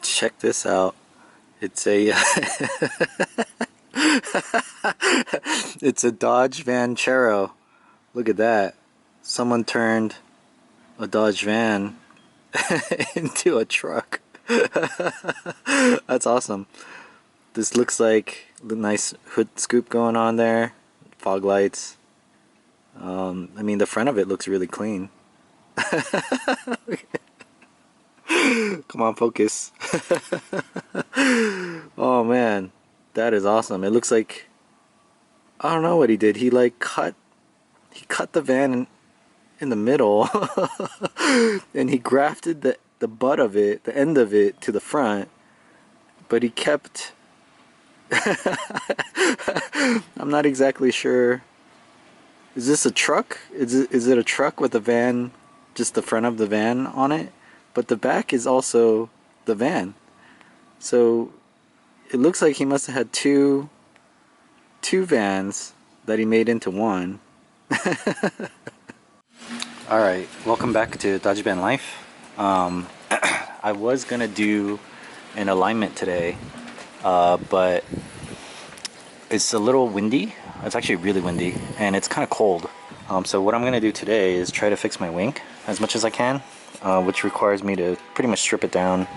Check this out. It's a it's a Dodge Vanchero. Look at that. Someone turned a Dodge van into a truck. That's awesome. This looks like the nice hood scoop going on there. Fog lights. I mean, the front of it looks really clean. Come on, focus. Oh man, that is awesome. It looks like, I don't know what he did. He cut the van in the middle and he grafted the butt of it, the end of it, to the front, but he kept I'm not exactly sure. Is this a truck? Is it a truck with a van, just the front of the van on it? But the back is also the van. So it looks like he must have had two vans that he made into one. Alright, welcome back to DajibanLife. I was gonna do an alignment today, but it's a little windy. It's actually really windy and it's kind of cold. So what I'm gonna do today is try to fix my wing as much as I can, which requires me to pretty much strip it down,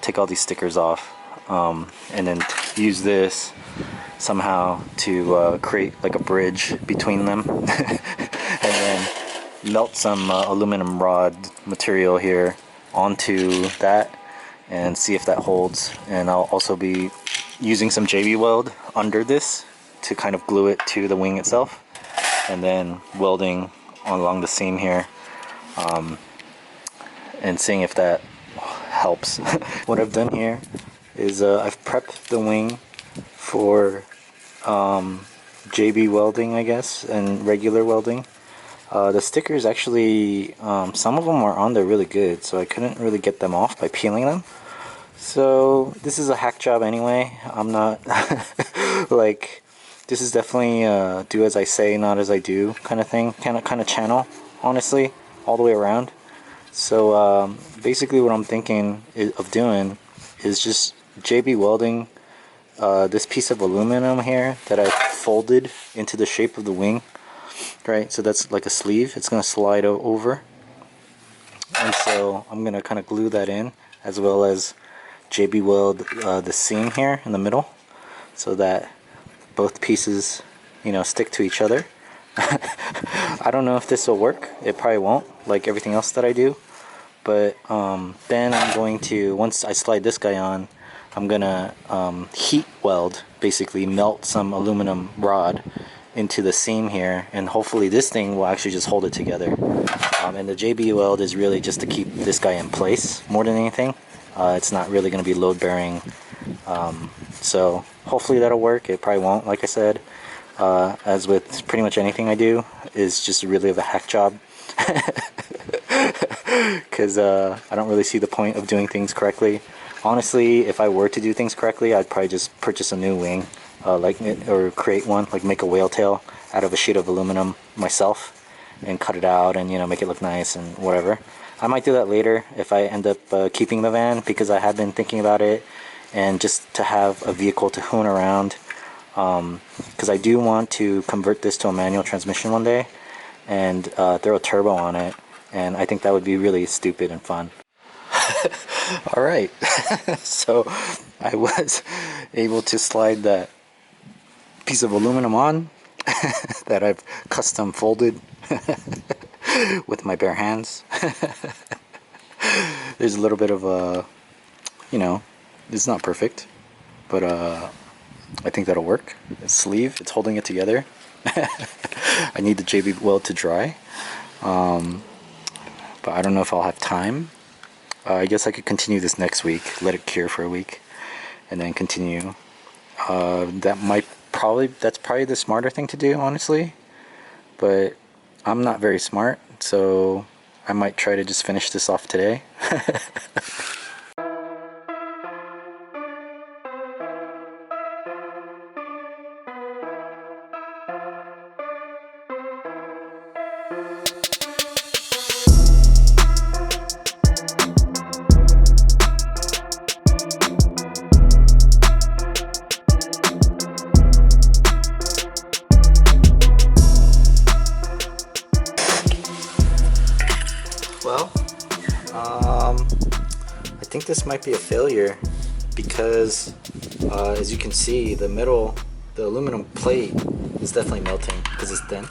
take all these stickers off, and then use this somehow to create like a bridge between them and then melt some aluminum rod material here onto that and see if that holds. And I'll also be using some JB weld under this to kind of glue it to the wing itself, and then welding along the seam here, and seeing if that helps. What I've done here is I've prepped the wing for JB welding, I guess, and regular welding. The stickers actually, some of them are on there really good, so I couldn't really get them off by peeling them. So this is a hack job anyway. I'm not like, this is definitely do as I say, not as I do kind of thing, kind of channel, honestly, all the way around. So basically what I'm thinking of doing is just JB welding this piece of aluminum here that I folded into the shape of the wing, right? So that's like a sleeve. It's going to slide over, and so I'm going to kind of glue that in, as well as JB weld the seam here in the middle, so that both pieces, you know, stick to each other. I don't know if this will work. It probably won't, like everything else that I do. But then I'm going to, once I slide this guy on, I'm gonna heat weld, basically melt some aluminum rod into the seam here, and hopefully this thing will actually just hold it together. And the JB weld is really just to keep this guy in place more than anything. It's not really going to be load bearing, so hopefully that'll work. It probably won't, like I said. As with pretty much anything I do, is just really of a hack job. Because I don't really see the point of doing things correctly. Honestly, if I were to do things correctly, I'd probably just purchase a new wing, or create one, like make a whale tail out of a sheet of aluminum myself and cut it out and, you know, make it look nice and whatever. I might do that later if I end up keeping the van, because I have been thinking about it, and just to have a vehicle to hoon around, because I do want to convert this to a manual transmission one day and throw a turbo on it, and I think that would be really stupid and fun. Alright, so I was able to slide that piece of aluminum on that I've custom folded with my bare hands. There's a little bit of a, you know, it's not perfect, but I think that'll work. It's sleeve, it's holding it together. I need the JB weld to dry, but I don't know if I'll have time. I guess I could continue this next week, let it cure for a week, and then continue. That's probably the smarter thing to do, honestly, but I'm not very smart, so I might try to just finish this off today. think this might be a failure because as you can see, the aluminum plate is definitely melting because it's thin.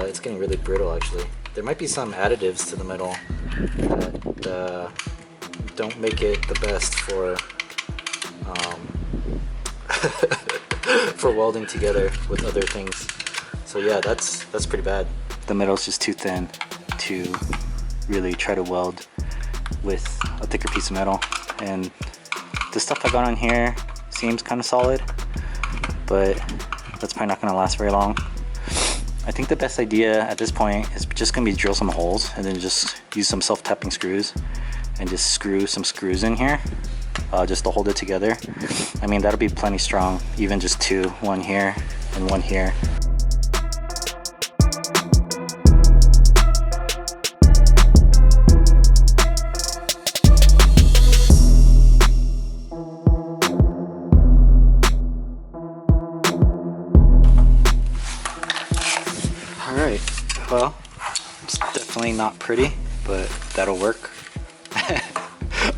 It's getting really brittle actually. There might be some additives to the metal that don't make it the best for for welding together with other things. So yeah, that's pretty bad. The metal's just too thin to really try to weld with a thicker piece of metal, and the stuff I got on here seems kind of solid, but that's probably not going to last very long. I think the best idea at this point is just going to be drill some holes and then just use some self-tapping screws and just screw some screws in here just to hold it together. I mean, that'll be plenty strong, even just two, one here and one here. Alright, well, it's definitely not pretty, but that'll work.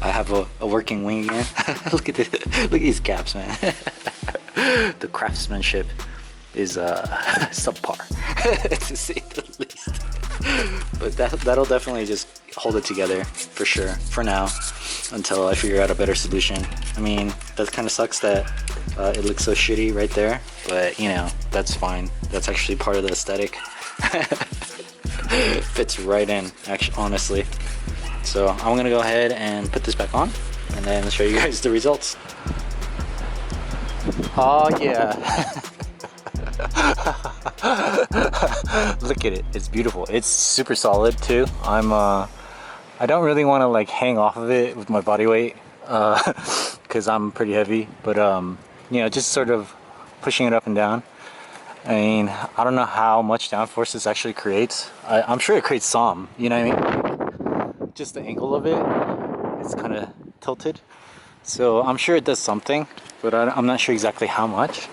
I have a working wing again. Look at this, look at these caps, man. The craftsmanship is subpar, to say the least. But that'll definitely just hold it together for sure, for now, until I figure out a better solution. I mean, that kind of sucks that it looks so shitty right there, but you know, that's fine. That's actually part of the aesthetic. Fits right in, actually, honestly. So I'm gonna go ahead and put this back on and then show you guys the results. Oh yeah. Look at it, it's beautiful. It's super solid too. I don't really want to like hang off of it with my body weight because I'm pretty heavy, but you know, just sort of pushing it up and down. I mean, I don't know how much downforce this actually creates. I'm sure it creates some, you know what I mean? Just the angle of it, it's kind of tilted. So I'm sure it does something, but I'm not sure exactly how much.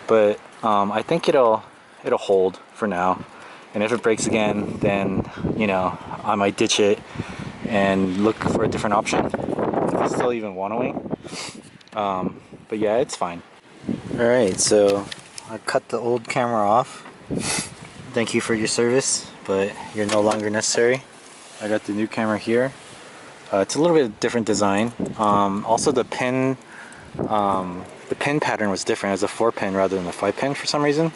But I think it'll hold for now. And if it breaks again, then, you know, I might ditch it and look for a different option. If I still even want a wing. But yeah, it's fine. Alright, so I cut the old camera off. Thank you for your service, but you're no longer necessary. I got the new camera here. It's a little bit different design. Also the pin pattern was different. It was a 4-pin rather than a 5-pin for some reason.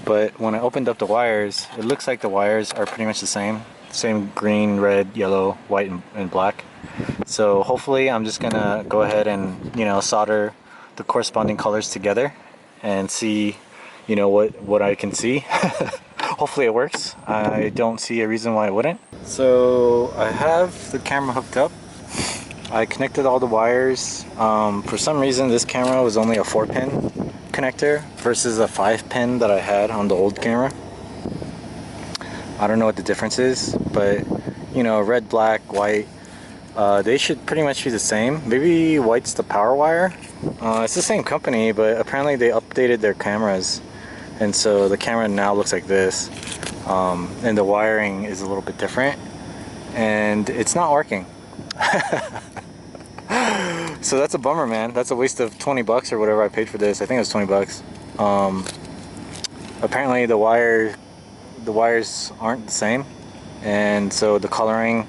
But when I opened up the wires, it looks like the wires are pretty much the same. Same green, red, yellow, white, and black. So hopefully I'm just gonna go ahead and, you know, solder the corresponding colors together and see, you know, what I can see. Hopefully it works. I don't see a reason why it wouldn't. So I have the camera hooked up. I connected all the wires. For some reason this camera was only a 4-pin connector versus a 5-pin that I had on the old camera. I don't know what the difference is, but you know, red, black, white, they should pretty much be the same. Maybe white's the power wire. It's the same company, but apparently they updated their cameras, and so the camera now looks like this, and the wiring is a little bit different, and it's not working. So that's a bummer, man. That's a waste of 20 bucks or whatever I paid for this. I think it was 20 bucks. Apparently the wires aren't the same, and so the coloring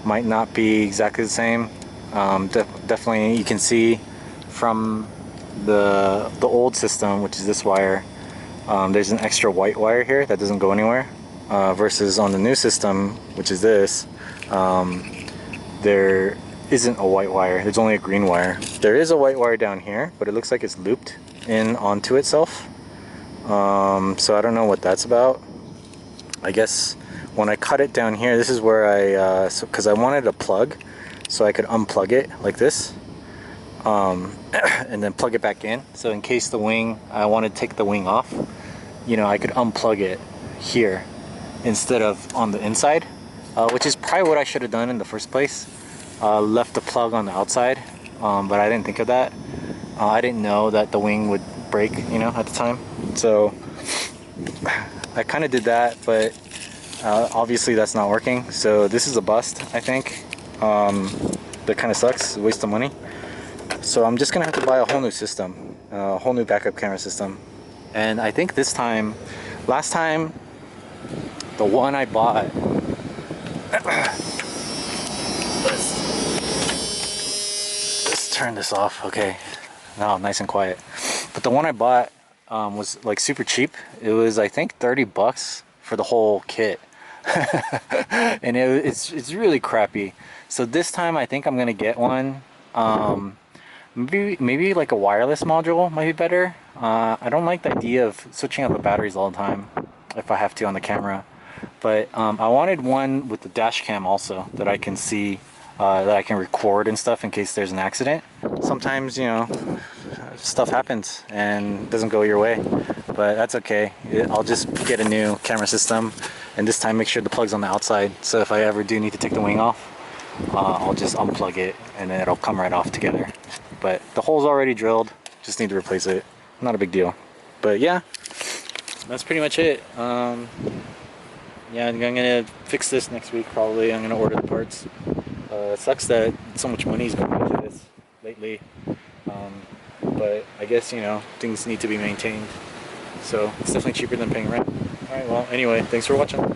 might not be exactly the same. Definitely you can see from the old system, which is this wire, there's an extra white wire here that doesn't go anywhere, versus on the new system, which is this, there isn't a white wire. There's only a green wire. There is a white wire down here, but it looks like it's looped in onto itself. So I don't know what that's about. I guess when I cut it down here, this is where because I wanted a plug so I could unplug it like this, and then plug it back in. So in case I want to take the wing off, you know, I could unplug it here instead of on the inside, which is probably what I should have done in the first place. Left the plug on the outside, but I didn't think of that. I didn't know that the wing would break, you know, at the time. So I kind of did that, but that kind of sucks. It's a waste of money. So I'm just gonna have to buy a whole new system, a whole new backup camera system. And I think this time, last time, the one I bought, let's turn this off. Okay, now nice and quiet. But the one I bought was like super cheap. It was, I think, 30 bucks for the whole kit. And it's really crappy. So this time I think I'm gonna get one. Maybe like a wireless module might be better. I don't like the idea of switching out the batteries all the time if I have to on the camera. But I wanted one with the dash cam also, that I can see, that I can record and stuff in case there's an accident. Sometimes, you know, stuff happens and doesn't go your way, but that's okay. I'll just get a new camera system, and this time make sure the plug's on the outside, so if I ever do need to take the wing off, I'll just unplug it and then it'll come right off together. But the hole's already drilled, just need to replace it. Not a big deal. But yeah, that's pretty much it. Yeah, I'm gonna fix this next week probably. I'm gonna order the parts. It sucks that so much money is going into this lately. But I guess, you know, things need to be maintained. So it's definitely cheaper than paying rent. Alright, well, anyway, thanks for watching.